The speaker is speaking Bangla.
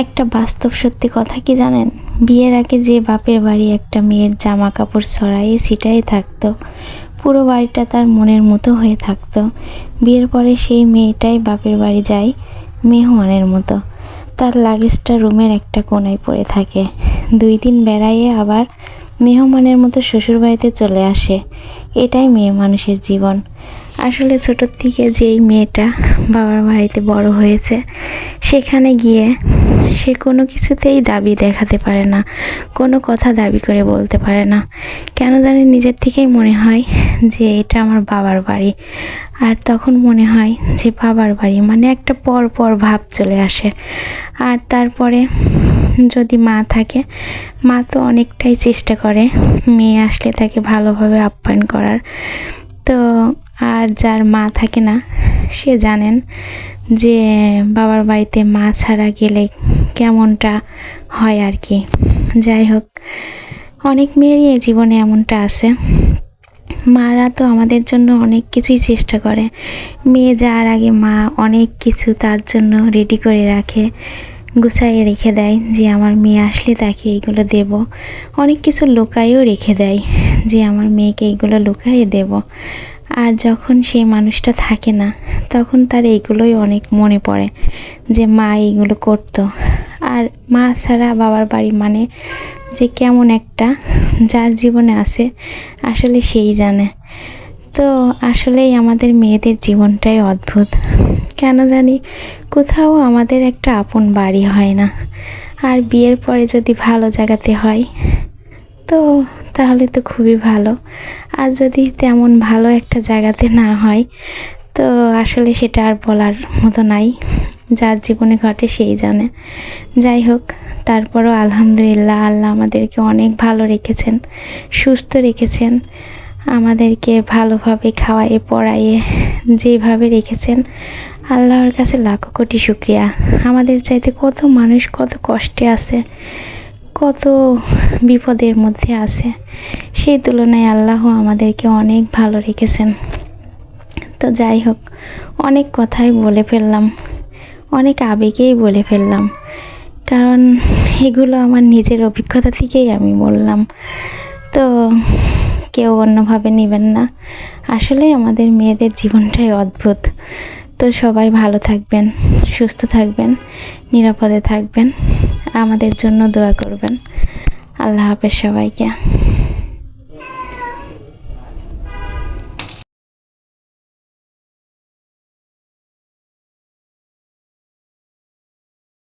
একটা বাস্তব সত্যি কথা কি জানেন, বিয়ের আগে যে বাপের বাড়ি একটা মেয়ের জামা কাপড় ছড়াইয়ে ছিটাই থাকতো, পুরো বাড়িটা তার মনের মতো হয়ে থাকতো। বিয়ের পরে সেই মেয়েটাই বাপের বাড়ি যায় মেহমানের মতো, তার লাগেজটা রুমের একটা কোণায় পড়ে থাকে। 2 দিন বেড়াইয়ে আবার মেহমানের মতো শ্বশুরবাড়িতে চলে আসে। এটাই মেয়ে মানুষের জীবন। আসলে ছোটোর থেকে যেই মেয়েটা বাবার বাড়িতে বড় হয়েছে, সেখানে গিয়ে সে কোনো কিছুতেই দাবি দেখাতে পারে না, কোনো কথা দাবি করে বলতে পারে না। কেন জানি নিজের থেকেই মনে হয় যে এটা আমার বাবার বাড়ি। আর তখন মনে হয় যে বাবার বাড়ি মানে একটা পর পর ভাব চলে আসে। আর তারপরে যদি মা থাকে, মা তো অনেকটাই চেষ্টা করে মেয়ে আসলে তাকে ভালোভাবে আপ্যায়ন করার। তো আর যার মা থাকে না, সে জানেন যে বাবার বাড়িতে মা ছাড়া গেলে কেমনটা হয় আর কি। যাই হোক, অনেক মেয়েরই এই জীবনে এমনটা আছে। মারা তো আমাদের জন্য অনেক কিছুই চেষ্টা করে। মেয়ে যাওয়ার আগে মা অনেক কিছু তার জন্য রেডি করে রাখে, গুছাইয়ে রেখে দেয় যে আমার মেয়ে আসলে তাকে এইগুলো দেব। অনেক কিছু লুকায়েও রেখে দেয় যে আমার মেয়েকে এইগুলো লুকাইয়ে দেব। আর যখন সেই মানুষটা থাকে না, তখন তার এইগুলোই অনেক মনে পড়ে যে মা এইগুলো করতো। আর মা ছাড়া বাবার বাড়ি মানে যে কেমন একটা, যার জীবনে আছে আসলে সেই জানে। তো আসলেই আমাদের মেয়েদের জীবনটাই অদ্ভুত। কেন জানি কোথাও আমাদের একটা আপন বাড়ি হয় না। আর বিয়ের পরে যদি ভালো জায়গাতে হয় তো তাহলে তো খুবই ভালো। আর যদি তেমন ভালো একটা জায়গাতে না হয়, তো আসলে সেটা আর বলার মতো নাই। যার জীবনে ঘটে সেই জানে। যাই হোক, তারপরও আলহামদুলিল্লাহ, আল্লাহ আমাদেরকে অনেক ভালো রেখেছেন, সুস্থ রেখেছেন, আমাদেরকে ভালোভাবে খাওয়াইয়ে পড়াইয়ে যেভাবে রেখেছেন, আল্লাহর কাছে লাখো কোটি শুকরিয়া। আমাদের চাইতে কত মানুষ কত কষ্টে আছে, কত বিপদের মধ্যে আছে, সেই তুলনায় আল্লাহ আমাদেরকে অনেক ভালো রেখেছেন। তো যাই হোক, অনেক কথাই বলে ফেললাম, অনেক আবেগেই বলে ফেললাম, কারণ এগুলো আমার নিজের অভিজ্ঞতা থেকেই আমি বললাম। তো কেউ অন্যভাবে নেবেন না। আসলে আমাদের মেয়েদের জীবনটাই অদ্ভুত। তো সবাই ভালো থাকবেন, সুস্থ থাকবেন, নিরাপদে থাকবেন, আমাদের জন্য দোয়া করবেন। আল্লাহ হাফেজ সবাইকে।